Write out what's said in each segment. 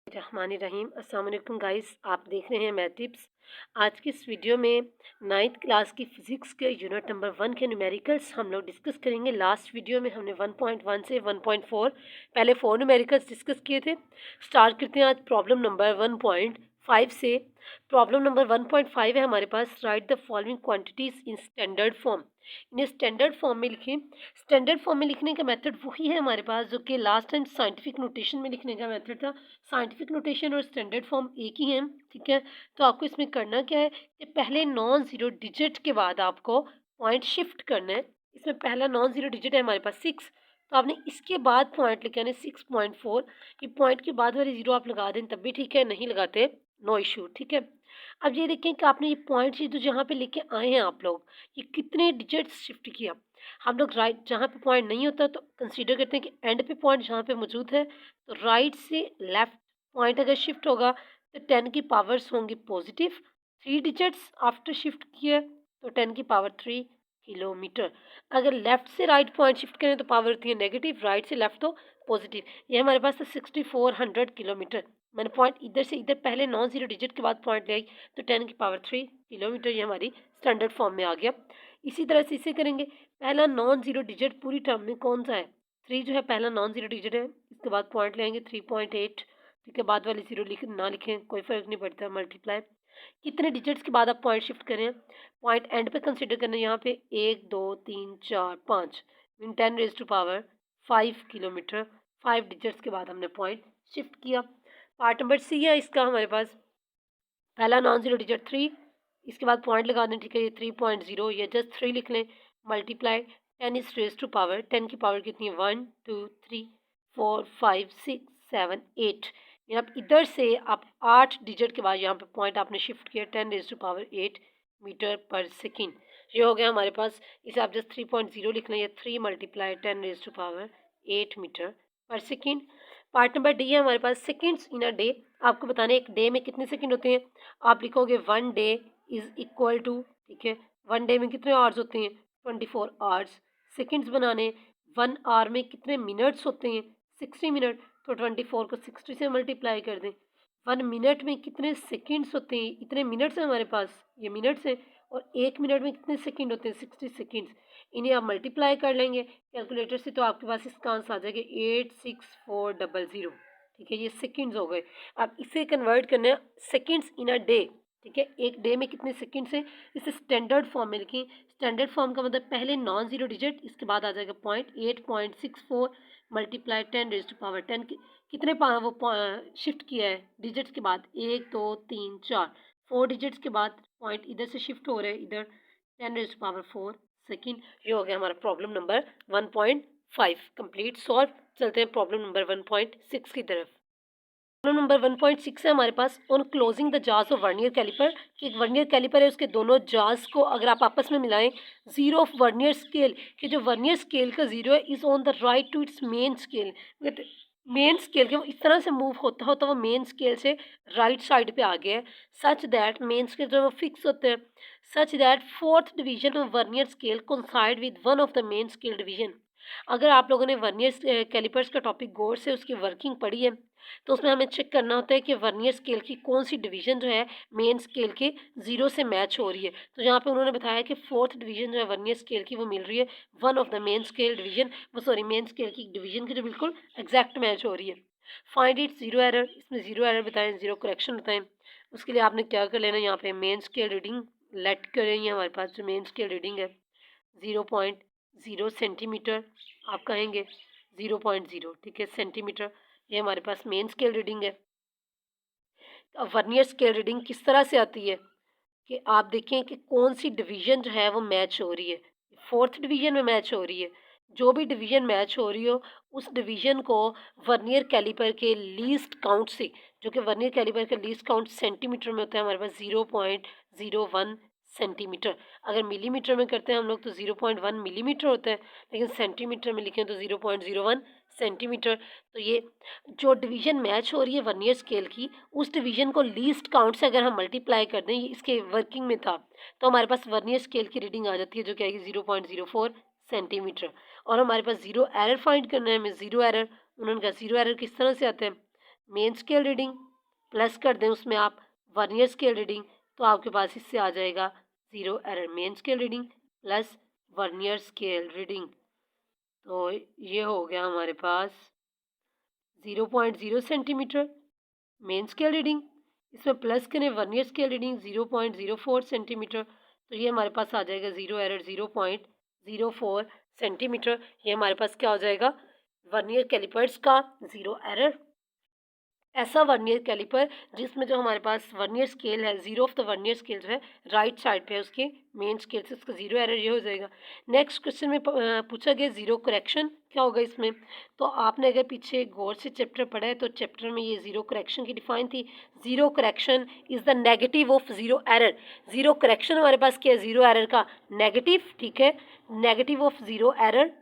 रहीम अस्सलाम वालेकुम गाइस, आप देख रहे हैं मैथ टिप्स। आज की इस वीडियो में 9th क्लास की फ़िज़िक्स के यूनिट नंबर 1 के न्यूमेरिकल्स हम लोग डिस्कस करेंगे। लास्ट वीडियो में हमने 1.1 से 1.4 पहले 4 न्यूमेरिकल्स डिस्कस किए थे। स्टार्ट करते हैं आज प्रॉब्लम नंबर 1.5 से। प्रॉब्लम नंबर 1.5 है हमारे पास, write the following quantities in standard form. इन्हें स्टैंडर्ड फॉर्म में लिखें। स्टैंडर्ड फॉर्म में लिखने का मेथड वही है हमारे पास जो कि लास्ट टाइम साइंटिफिक नोटेशन में लिखने का मेथड था। साइंटिफिक नोटेशन और स्टैंडर्ड फॉर्म एक ही है, ठीक है। तो आपको इसमें करना क्या है कि पहले नॉन ज़ीरो डिजिट के बाद आपको पॉइंट शिफ्ट करना है। इसमें पहला नॉन ज़ीरो डिजिट है हमारे पास 6, तो आपने इसके बाद पॉइंट लेके आने 6.4। ये पॉइंट के बाद वाली ज़ीरो आप लगा दें तब भी ठीक है, नहीं लगाते नो इशू, ठीक है। अब ये देखें कि आपने ये पॉइंट जो जहाँ पे लेके आए हैं आप लोग, ये कितने डिजिट्स शिफ्ट किया। हम लोग राइट जहाँ पे पॉइंट नहीं होता तो कंसीडर करते हैं कि एंड पे पॉइंट जहाँ पे मौजूद है, तो राइट से लेफ्ट पॉइंट अगर शिफ्ट होगा तो 10 की पावर्स होंगी पॉजिटिव। 3 डिजिट्स आफ्टर शिफ्ट किया तो 10 की पावर 3 किलोमीटर। अगर लेफ्ट से राइट पॉइंट शिफ्ट करें तो पावर होती है नेगेटिव, राइट से लेफ्ट तो पॉजिटिव। ये हमारे पास है 6400 किलोमीटर। मैंने पॉइंट इधर से इधर पहले नॉन जीरो डिजिट के बाद पॉइंट ले आई तो 10 की पावर 3 किलोमीटर। ये हमारी स्टैंडर्ड फॉर्म में आ गया। इसी तरह से इसे करेंगे। पहला नॉन जीरो डिजिट पूरी टर्म में कौन सा है? 3 जो है पहला नॉन जीरो डिजिट है। इसके बाद पॉइंट ले आएंगे 3.8, ठीक है। बाद वाली जीरो ना लिखें, कोई फ़र्क नहीं पड़ता। मल्टीप्लाई कितने डिजिट्स के बाद आप पॉइंट शिफ्ट करें, पॉइंट एंड पे कंसिडर करना है। यहाँ पे 1 2 3 4 5 mean 10 raise to power 5 kilometre. 5 digits के बाद हमने पॉइंट शिफ्ट किया। पार्ट नंबर सी है इसका हमारे पास, पहला नॉन जीरो डिजिट 3, इसके बाद पॉइंट लगा दें, ठीक है। ये 3.0 या जस्ट 3 लिख लें। Multiply 10 is raise to power, 10 की पावर कितनी है 1 2 3 4 5 6 7 8। अब इधर से आप 8 डिजिट के बाद यहाँ पे पॉइंट आपने शिफ्ट किया 10 रेज टू पावर 8 मीटर पर सेकेंड। ये हो गया हमारे पास। इसे आप जस्ट 3.0 लिख लें या 3 multiply 10 raise to power 8 metre पर सेकेंड। पार्ट नंबर डी है हमारे पास, सेकेंड्स इन अ डे। आपको बताना है एक डे में कितने सेकंड होते हैं। आप लिखोगे 1 डे इज इक्वल टू, ठीक है, 1 डे में कितने आवर्स होते हैं 24 आवर्स। सेकंड्स बनाने 1 आवर में कितने मिनट्स होते हैं 60 मिनट, तो 24 को 60 से मल्टीप्लाई कर दें। 1 मिनट में कितने सेकंड्स होते हैं, इतने मिनट्स हैं हमारे पास, ये मिनट्स हैं। और 1 मिनट में कितने सेकंड होते हैं 60 सेकंड्स। इन्हें आप मल्टीप्लाई कर लेंगे कैलकुलेटर से तो आपके पास इसका आंसर आ जाएगा 86400, ठीक है। ये सेकंड्स हो गए। अब इसे कन्वर्ट करना है सेकंड्स इन अ डे, ठीक है। एक डे में कितने सेकंड्स हैं, इसे स्टैंडर्ड फॉर्म में लिखें। स्टैंडर्ड फॉर्म का मतलब पहले नॉन जीरो डिजिट, इसके बाद आ जाएगा point 8.64 multiply 10 raise to power 10 कितने वो शिफ्ट किया है डिजिट्स के बाद 1 2 3 4 4 डिजिट्स के बाद पॉइंट इधर से शिफ्ट हो रहे हैं इधर 10 रेज टू पावर 4 सेकेंड। ये हो गया हमारा प्रॉब्लम नंबर 1.5 कंप्लीट सॉल्व। चलते हैं प्रॉब्लम नंबर 1.6 की तरफ। प्रॉब्लम नंबर 1.6 है हमारे पास, ऑन क्लोजिंग द जार्स ऑफ वर्नियर कैलिपर। कि एक वर्नियर कैलिपर है, उसके दोनों जार्स को अगर आप आपस में मिलाएं, जीरो ऑफ वर्नियर स्केल, कि जो वर्नियर स्केल का जीरो है is on the right to its main scale. Main scale के वो इस तरह से मूव होता हो तो वो मेन स्केल से राइट साइड पे आ गया है। सच दैट मेन स्केल जो वो फिक्स होते हैं, such that fourth division of vernier scale coincide with one of the main scale division. अगर आप लोगों ने वर्नियर कैलिपर्स का टॉपिक गौर से उसकी वर्किंग पढ़ी है तो उसमें हमें चेक करना होता है कि वर्नियर स्केल की कौन सी डिवीजन जो है मेन स्केल के जीरो से मैच हो रही है। तो यहाँ पे उन्होंने बताया कि फोर्थ डिवीजन जो है वर्नियर स्केल की वो मिल रही है one of the main scale division, वो सॉरी मेन स्केल की डिवीजन की जो बिल्कुल एग्जैक्ट मैच हो रही है। फाइंड इट जीरो एरर, इसमें जीरो एरर बताएं, जीरो करेक्शन बताएं। उसके लिए आपने क्या कर लेना, यहाँ पे मेन स्केल रीडिंग लेट करेंगे। हमारे पास जो मेन स्केल रीडिंग है 0.0 सेंटीमीटर, आप कहेंगे 0.0, ठीक है, सेंटीमीटर। ये हमारे पास मेन स्केल रीडिंग है। अब वर्नियर स्केल रीडिंग किस तरह से आती है कि आप देखें कि कौन सी डिवीजन जो है वो मैच हो रही है। फोर्थ डिवीजन में मैच हो रही है। जो भी डिवीजन मैच हो रही हो उस डिवीजन को वर्नियर कैलिपर के लीस्ट काउंट से, जो कि वर्नियर कैलिपर का लीस्ट काउंट सेंटीमीटर में होता है, हमारे पास 0.01 सेंटीमीटर। अगर मिलीमीटर में करते हैं हम लोग तो 0.1 मिलीमीटर होता है, लेकिन सेंटीमीटर में लिखें तो 0.01 सेंटीमीटर। तो ये जो डिवीजन मैच हो रही है वर्नियर स्केल की, उस डिवीजन को लीस्ट काउंट से अगर हम मल्टीप्लाई कर दें, ये इसके वर्किंग में था, तो हमारे पास वर्नियर स्केल की रीडिंग आ जाती है जो कि आएगी 0.04 सेंटीमीटर। और हमारे पास जीरो एरर फाइंड करना है हमें, जीरो एरर। उन्होंने कहा जीरो एरर किस तरह से आता है, मेन स्केल रीडिंग प्लस कर दें उसमें आप वर्नियर स्केल रीडिंग, तो आपके पास इससे आ जाएगा 0 error. Main scale reading plus vernier scale reading, तो ये हो गया हमारे पास 0.0 सेंटीमीटर मेन स्केल रीडिंग, इसमें प्लस करें वर्नियर स्केल रीडिंग 0.04 सेंटीमीटर, तो ये हमारे पास आ जाएगा 0 एरर 0.04 सेंटीमीटर। ये हमारे पास क्या हो जाएगा, वर्नियर कैलिपर्स का 0 एरर। ऐसा वर्नियर कैलिपर जिसमें जो हमारे पास वर्नियर स्केल है, zero of the vernier scale जो है राइट साइड पे है उसके मेन स्केल से, उसका 0 एरर ये हो जाएगा। नेक्स्ट क्वेश्चन में पूछा गया 0 करेक्शन क्या होगा इसमें, तो आपने अगर पीछे गौर से चैप्टर पढ़ा है तो चैप्टर में ये 0 करेक्शन की डिफाइन थी। 0 correction is the negative of 0 error. 0 correction हमारे पास क्या है, 0 एरर का नेगेटिव, ठीक है, नेगेटिव ऑफ 0 एरर,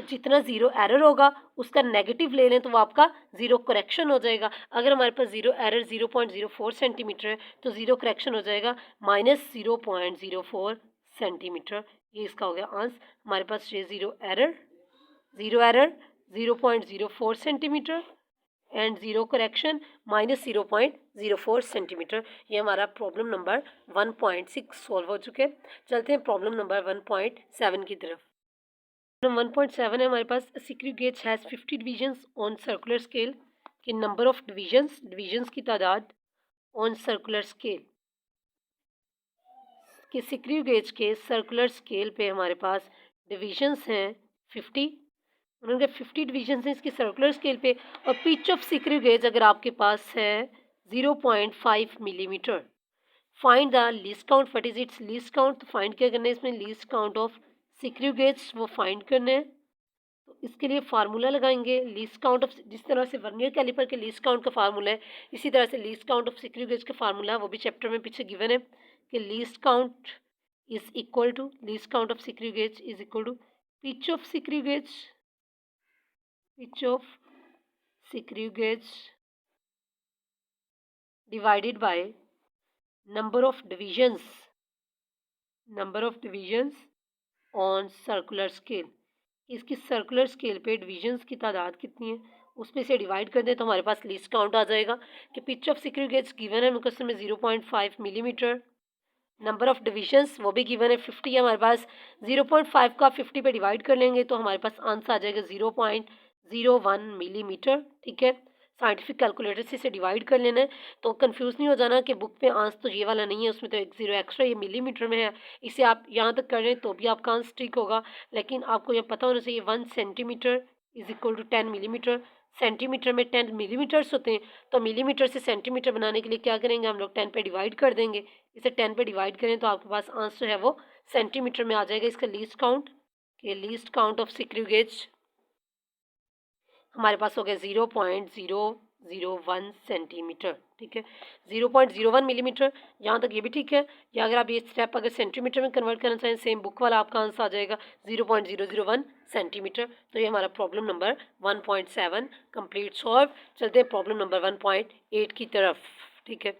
जितना 0 एरर होगा उसका नेगेटिव ले लें तो वो आपका 0 करेक्शन हो जाएगा। अगर हमारे पास 0 एरर 0.04 सेंटीमीटर है तो 0 करेक्शन हो जाएगा -0.04 सेंटीमीटर। ये इसका हो गया आंसर। हमारे पास ये 0 error 0.04 centimetre and 0 correction -0.04 centimetre. ये हमारा प्रॉब्लम नंबर 1.6 सॉल्व हो चुके हैं। चलते हैं प्रॉब्लम नंबर 1.7 की तरफ। प्रॉब्लम 1.7 है हमारे पास, screw gauge has 50 divisions on circular scale, कि नंबर ऑफ डिविजन्स की तादाद ऑन सर्कुलर स्केल, कि सिक्री गेज के सर्कुलर स्केल पे हमारे पास डिविजन्स हैं 50, उनके 50 डिविजन्स हैं इसकी सर्कुलर स्केल पे, और पिच ऑफ सिक्री गेज अगर आपके पास है 0.5 millimetre. Find the least count, what is it's least count, तो फाइंड क्या करना है इसमें, least count of screw gauge वो फाइंड करना है। तो इसके लिए फार्मूला लगाएंगे लीस्ट काउंट ऑफ, जिस तरह से वर्नियर कैलिपर के लीस्ट काउंट का फार्मूला है इसी तरह से least count of screw gauge का फार्मूला है, वो भी चैप्टर में पीछे गिवन है कि least count is equal to, least count of screw gauge is equal to pitch of screw gauge, pitch of screw gauge divided by number of divisions on circular scale. इसकी circular scale पे divisions की तादाद कितनी है उसमें से divide कर दें तो हमारे पास लीस्ट काउंट आ जाएगा। कि pitch of screw gauge given है क्वेश्चन में 0.5 मिलीमीटर, नंबर ऑफ डिविजन्स वो भी गिवन है 50 है हमारे पास, 0.5 का 50 पे डिवाइड कर लेंगे तो हमारे पास आंसर आ जाएगा 0.01 मिलीमीटर। ठीक है, साइंटिफिक कैलकुलेटर से इसे डिवाइड कर लेना है, तो कंफ्यूज नहीं हो जाना कि बुक पे आंसर तो ये वाला नहीं है, उसमें तो एक 0 एक्स्ट्रा ये मिलीमीटर में है। इसे आप यहाँ तक कर लें तो भी आपका आंसर ठीक होगा, लेकिन आपको यह पता होना चाहिए 1 centimetre is equal to 10 millimetre. Centimetre में 10 मिलीमीटर्स होते हैं, तो मिलीमीटर से सेंटीमीटर बनाने के लिए क्या करेंगे हम लोग, 10 पे डिवाइड कर देंगे। इसे 10 पे डिवाइड करें तो आपके पास आंसर है वो सेंटीमीटर में आ जाएगा। इसका लीस्ट काउंट, कि least count of screw gauge हमारे पास हो गया 0.001 सेंटीमीटर। ठीक है, 0.01 मिलीमीटर, यहाँ तक ये भी ठीक है। या अगर आप ये स्टेप अगर सेंटीमीटर में कन्वर्ट करना चाहें सेम बुक वाला आपका आंसर आ जाएगा 0.001 सेंटीमीटर। तो ये हमारा प्रॉब्लम नंबर 1.7 कंप्लीट सॉल्व। चलते हैं प्रॉब्लम नंबर 1.8 की तरफ। ठीक है,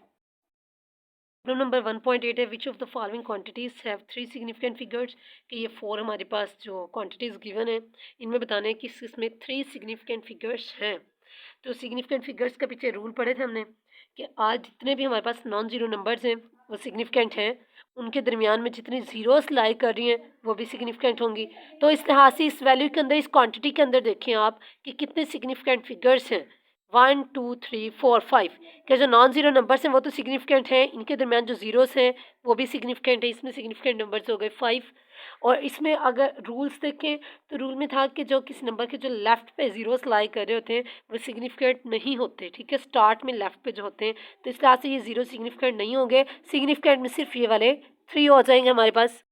प्रॉब्लम नंबर 1.8 है, विच of the following quantities have 3 significant figures, कि ये 4 हमारे पास जो क्वांटिटीज़ गिवन है इनमें बताना है कि इसमें 3 सिग्निफिकेंट फिगर्स हैं। तो सिग्निफिकेंट फिगर्स का पीछे रूल पढ़े थे हमने कि आज जितने भी हमारे पास नॉन ज़ीरो नंबर्स हैं वो सिग्निफिकेंट हैं, उनके दरमियान में जितनी ज़ीरोस लाई कर रही हैं वो भी सिग्निफिकेंट होंगी। तो इस लिहाज से इस वैल्यू के अंदर, इस क्वांटिटी के अंदर देखें आप कि कितने सिग्निफिकेंट फिगर्स हैं, 1 2 3 4 5 के जो नॉन ज़ीरो नंबर्स हैं वो तो सिग्निफिकेंट हैं, इनके दरमियान जो ज़ीरोस हैं वो भी सिग्निफिकेंट है। इसमें सिग्निफिकेंट नंबर्स हो गए 5। और इसमें अगर रूल्स देखें तो रूल में था कि जो किसी नंबर के जो लेफ़्ट पे ज़ीरोस लाई कर रहे होते हैं वो सिग्निफिकेंट नहीं होते। ठीक है, स्टार्ट में लेफ़्ट पे जो होते हैं, तो इस तरह से ये ज़ीरो सिग्निफिकेंट नहीं होंगे। सिग्निफिकेंट में सिर्फ ये वाले 3 हो जाएंगे हमारे पास।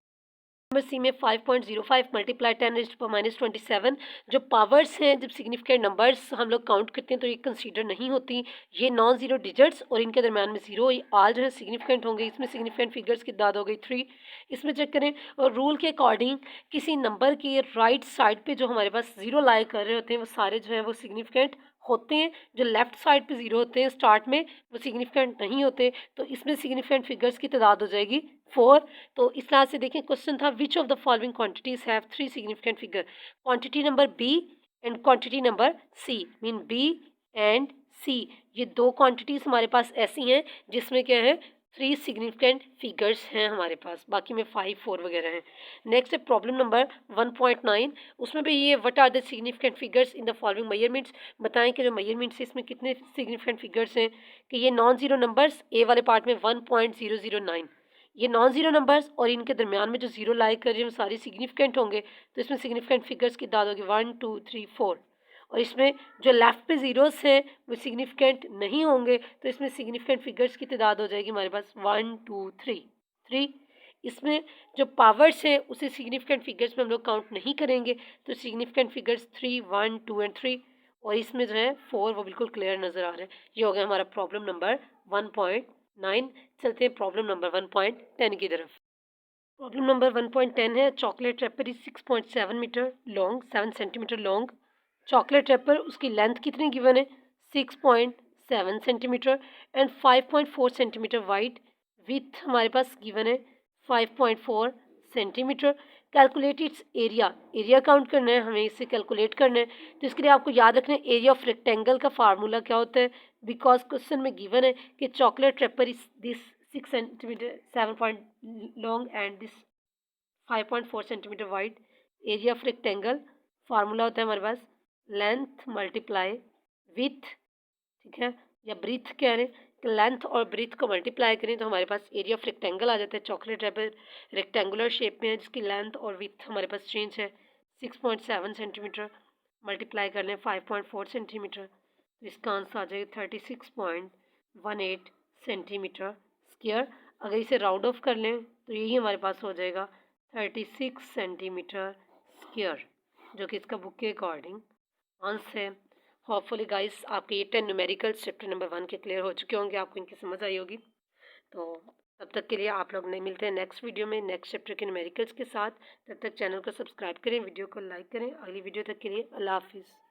नंबर सी में 5.05 मल्टीप्लाई 10⁻27 जो पावर्स हैं, जब सिग्निफिकेंट नंबर्स हम लोग काउंट करते हैं तो ये कंसीडर नहीं होती, ये नॉन ज़ीरो डिजिट्स और इनके दरम्यान में ज़ीरो आल जो है सिग्निफिकेंट होंगे। इसमें सिग्निफिकेंट फिगर्स की तादाद हो गई 3। इसमें चेक करें, और रूल के अकॉर्डिंग किसी नंबर की राइट साइड पे जो हमारे पास ज़ीरो लाई कर रहे होते हैं वो सारे जो हैं वो सिग्निफिकेंट होते हैं, जो लेफ़्ट साइड पे ज़ीरो होते हैं स्टार्ट में वो सिग्निफिकेंट नहीं होते। तो इसमें सिग्निफिकेंट फिगर्स की तादाद हो जाएगी 4। तो इस तरह से देखें, क्वेश्चन था which of the following quantities have 3 significant figure, quantity number B and quantity number C, mean B and C. ये 2 क्वांटिटीज़ हमारे पास ऐसी हैं जिसमें क्या है 3 सिग्निफिकेंट फिगर्स हैं हमारे पास, बाकी में 5, 4 वगैरह हैं। नेक्स्ट है प्रॉब्लम नंबर 1.9, उसमें भी ये what are the significant figures in the following measurements. बताएं कि जो मेजरमेंट्स है इसमें कितने सिग्निफिकेंट फिगर्स हैं। कि ये नॉन ज़ीरो नंबर्स ए वाले पार्ट में 1.009, ये नॉन ज़ीरो नंबर्स और इनके दरमियान में जो ज़ीरो लाई कर रहे हैं वो सारे सिग्निफिकेंट होंगे। तो इसमें सिग्निफिकेंट फिगर्स की तादाद होगी 1, 2, 3, 4। और इसमें जो लेफ्ट पे ज़ीरोस हैं वो सिग्निफिकेंट नहीं होंगे, तो इसमें सिग्निफिकेंट फिगर्स की तादाद हो जाएगी हमारे पास 1, 2, 3। इसमें जो पावर्स हैं उसे सिग्निफिकेंट फिगर्स में हम लोग काउंट नहीं करेंगे, तो सिग्निफिकेंट फिगर्स 3, 1, 2 एंड 3। और इसमें जो है 4 वो बिल्कुल क्लियर नज़र आ रहा है। ये हो गया हमारा प्रॉब्लम नंबर 1.9। चलते हैं प्रॉब्लम नंबर 1.10 की तरफ। प्रॉब्लम नंबर 1.10 है chocolate wrapper is 6.7 metre long, 7 centimetre long. Chocolate wrapper उसकी लेंथ कितनी गिवन है 6.7 centimetre and 5.4 centimetre wide. With हमारे पास गिवन है 5.4 centimetre. Calculate its area, area count करना है हमें, इसे कैलकुलेट करना है। तो इसके लिए आपको याद रखना है एरिया ऑफ रेक्टेंगल का फार्मूला क्या होता है। बिकॉज क्वेश्चन में गिवन है कि chocolate wrapper is this 6 centimetre 7 point long and this 5.4 centimetre wide. Area of rectangle formula होता है हमारे पास लेंथ मल्टीप्लाई विथ, ठीक है, या ब्रीथ कह रहे हैं कि लेंथ और ब्रीथ को मल्टीप्लाई करें तो हमारे पास एरिया ऑफ रेक्टेंगल आ जाता है। चॉकलेट रैपर रेक्टेंगुलर शेप में है जिसकी लेंथ और विथ हमारे पास चेंज है 6.7 सेंटीमीटर मल्टीप्लाई कर लें 5.4 सेंटीमीटर, तो इसका आंसर आ जाएगा 36.18 सेंटीमीटर स्क्वायर। अगर इसे राउंड ऑफ कर लें तो यही हमारे पास हो जाएगा 36 सेंटीमीटर स्क्वायर, जो कि इसका बुक के अकॉर्डिंग आंसर है। होपफुली गाइस आपके ये 10 न्यूमेरिकल्स चैप्टर नंबर 1 के क्लियर हो चुके होंगे, आपको इनकी समझ आई होगी। तो तब तक के लिए आप लोग नहीं मिलते हैं नेक्स्ट वीडियो में नेक्स्ट चैप्टर के न्यूमेरिकल्स के साथ। तब तक चैनल को सब्सक्राइब करें, वीडियो को लाइक करें। अगली वीडियो तक के लिए अल्लाह हाफिज़।